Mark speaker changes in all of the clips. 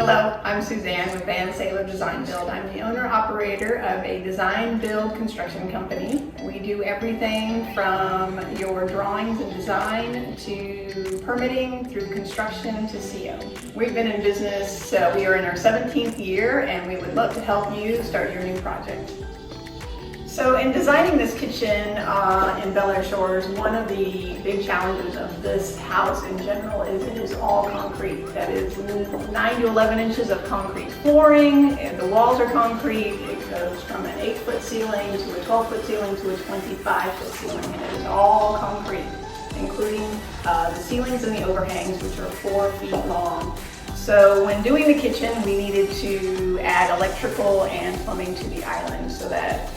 Speaker 1: Hello, I'm Suzanne with Van Sailor Design Build. I'm the owner-operator of a design build construction company. We do everything from your drawings and design to permitting through construction to CO. We've been in business, we are in our 17th year, and we would love to help you start your new project. So in designing this kitchen in Bel Air Shores, one of the big challenges of this house in general is it is all concrete. That is 9 to 11 inches of concrete flooring, and the walls are concrete. It goes from an 8-foot ceiling to a 12-foot ceiling to a 25-foot ceiling, and it is all concrete, including the ceilings and the overhangs, which are 4 feet long. So when doing the kitchen, we needed to add electrical and plumbing to the island, so that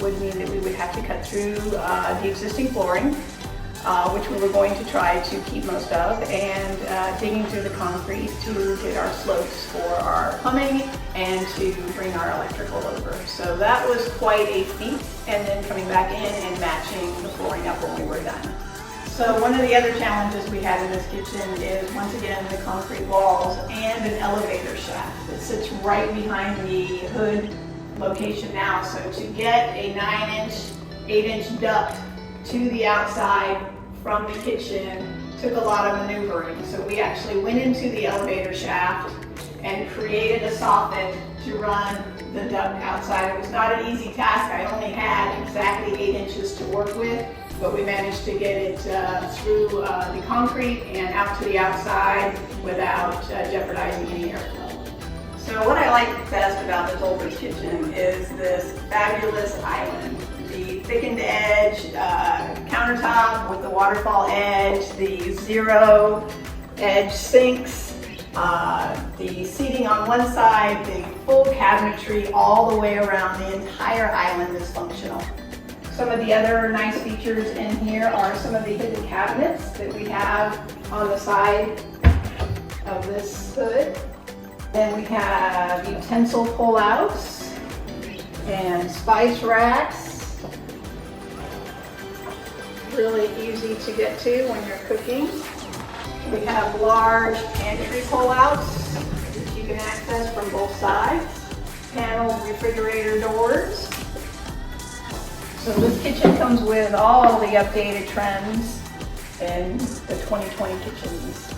Speaker 1: would mean that we would have to cut through the existing flooring, which we were going to try to keep most of, and digging through the concrete to get our slopes for our plumbing and to bring our electrical over. So that was quite a feat, and then coming back in and matching the flooring up when we were done. So one of the other challenges we had in this kitchen is, once again, the concrete walls and an elevator shaft that sits right behind the hood location now. So to get a 9-inch, 8-inch duct to the outside from the kitchen took a lot of maneuvering. So we actually went into the elevator shaft and created a soffit to run the duct outside. It was not an easy task. I only had exactly 8 inches to work with, but we managed to get it through the concrete and out to the outside without jeopardizing any airflow. So what I like best about this old bridge kitchen is this fabulous island. The thickened edge countertop with the waterfall edge, the zero edge sinks, the seating on one side, the full cabinetry all the way around. The entire island is functional. Some of the other nice features in here are some of the hidden cabinets that we have on the side of this hood. Then we have utensil pull-outs and spice racks. Really easy to get to when you're cooking. We have large pantry pull-outs that you can access from both sides. Paneled refrigerator doors. So this kitchen comes with all the updated trends in the 2020 kitchens.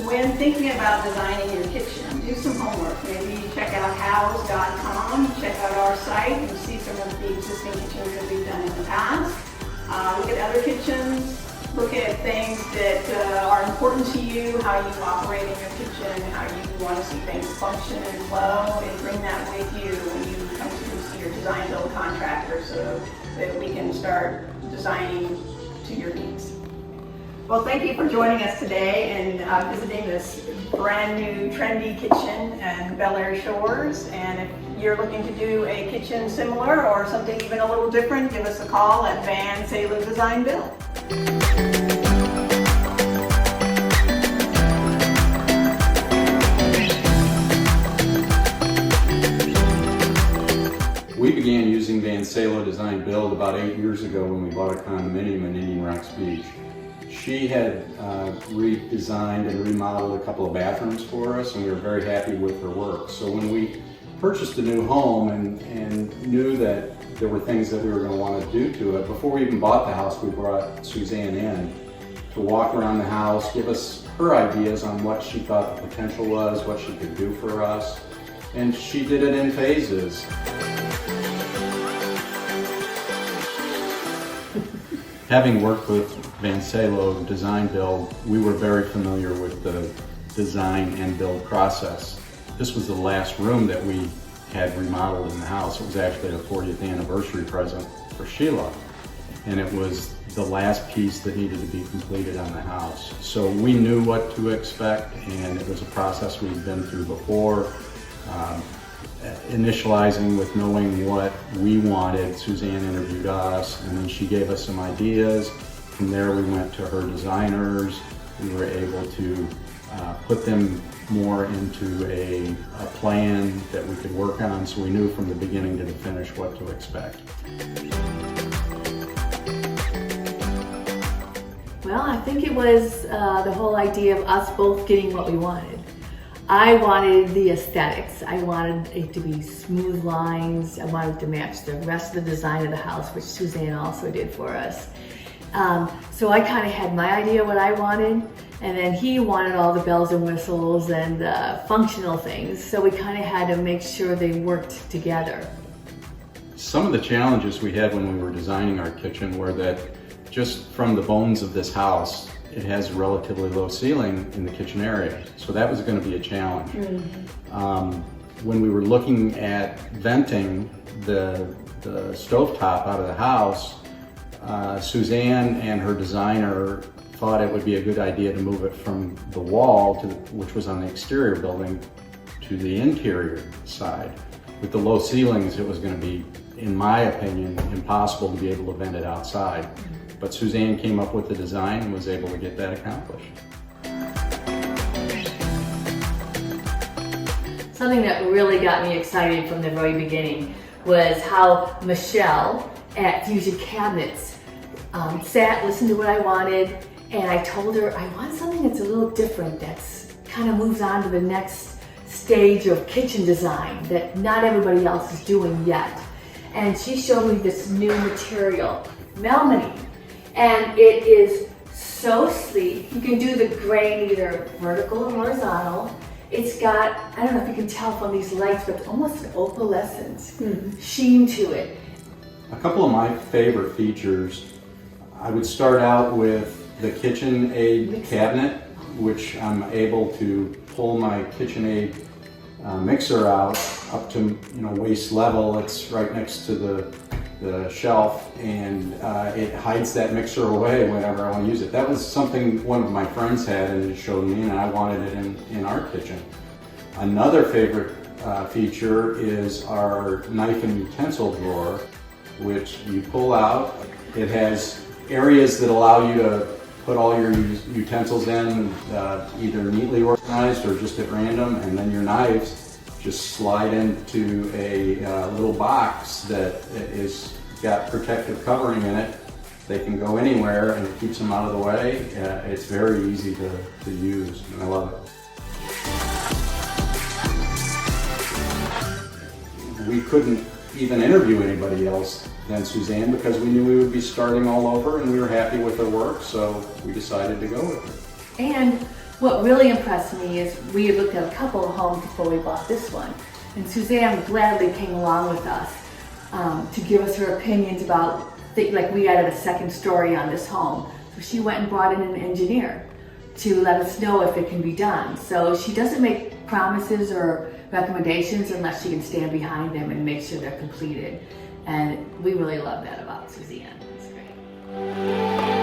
Speaker 1: When thinking about designing your kitchen, do some homework. Maybe check out house.com, check out our site, and see some of the existing kitchens that we've done in the past. Look at other kitchens, look at things that are important to you, how you operate in your kitchen, how you want to see things function and flow, and bring that with you when you come to see your design build contractor, so that we can start designing to your needs. Well, thank you for joining us today and visiting this brand new trendy kitchen in Bel Air Shores. And if you're looking to do a kitchen similar or something even a little different, give us a call at Van Sailor Design Build.
Speaker 2: We began using Van Sailor Design Build about 8 years ago when we bought a condominium in Indian Rocks Beach. She had redesigned and remodeled a couple of bathrooms for us, and we were very happy with her work. So when we purchased a new home and knew that there were things that we were going to want to do to it, before we even bought the house, we brought Suzanne in to walk around the house, give us her ideas on what she thought the potential was, what she could do for us, and she did it in phases. Having worked with Van Sailor Design Build, we were very familiar with the design and build process. This was the last room that we had remodeled in the house. It was actually a 40th anniversary present for Sheila, and it was the last piece that needed to be completed on the house. So we knew what to expect, and it was a process we'd been through before. Initializing with knowing what we wanted, Suzanne interviewed us, and then she gave us some ideas. From there we went to her designers. We were able to put them more into a plan that we could work on, so we knew from the beginning to the finish what to expect.
Speaker 3: Well, I think it was the whole idea of us both getting what we wanted. I wanted the aesthetics. I wanted it to be smooth lines. I wanted to match the rest of the design of the house, which Suzanne also did for us. So I kind of had my idea what I wanted, and then he wanted all the bells and whistles and functional things. So we kind of had to make sure they worked together.
Speaker 2: Some of the challenges we had when we were designing our kitchen were that just from the bones of this house, it has a relatively low ceiling in the kitchen area. So that was going to be a challenge. When we were looking at venting the stovetop out of the house, Suzanne and her designer thought it would be a good idea to move it from the wall, which was on the exterior building, to the interior side. With the low ceilings, it was going to be, in my opinion, impossible to be able to vent it outside. But Suzanne came up with the design and was able to get that accomplished.
Speaker 3: Something that really got me excited from the very beginning was how Michelle at Fusion Cabinets listened to what I wanted, and I told her I want something that's a little different, that's kind of moves on to the next stage of kitchen design that not everybody else is doing yet. And she showed me this new material, melamine, and it is so sleek. You can do the grain either vertical or horizontal. It's got, I don't know if you can tell from these lights, but it's almost an opalescent sheen to it.
Speaker 2: A couple of my favorite features, I would start out with the KitchenAid cabinet, which I'm able to pull my KitchenAid mixer out up to waist level. It's right next to the shelf, and it hides that mixer away whenever I want to use it. That was something one of my friends had and it showed me, and I wanted it in our kitchen. Another favorite feature is our knife and utensil drawer, which you pull out. It has areas that allow you to put all your utensils in, either neatly organized or just at random, and then your knives just slide into a little box that is got protective covering in it. They can go anywhere and it keeps them out of the way. It's very easy to use, and I love it. We couldn't even interview anybody else than Suzanne because we knew we would be starting all over, and we were happy with her work, so we decided to go with her.
Speaker 3: And what really impressed me is we looked at a couple of homes before we bought this one, and Suzanne gladly came along with us to give us her opinions about, like we added a second story on this home. So she went and brought in an engineer to let us know if it can be done. So she doesn't make promises or recommendations unless she can stand behind them and make sure they're completed. And we really love that about Suzanne. It's great.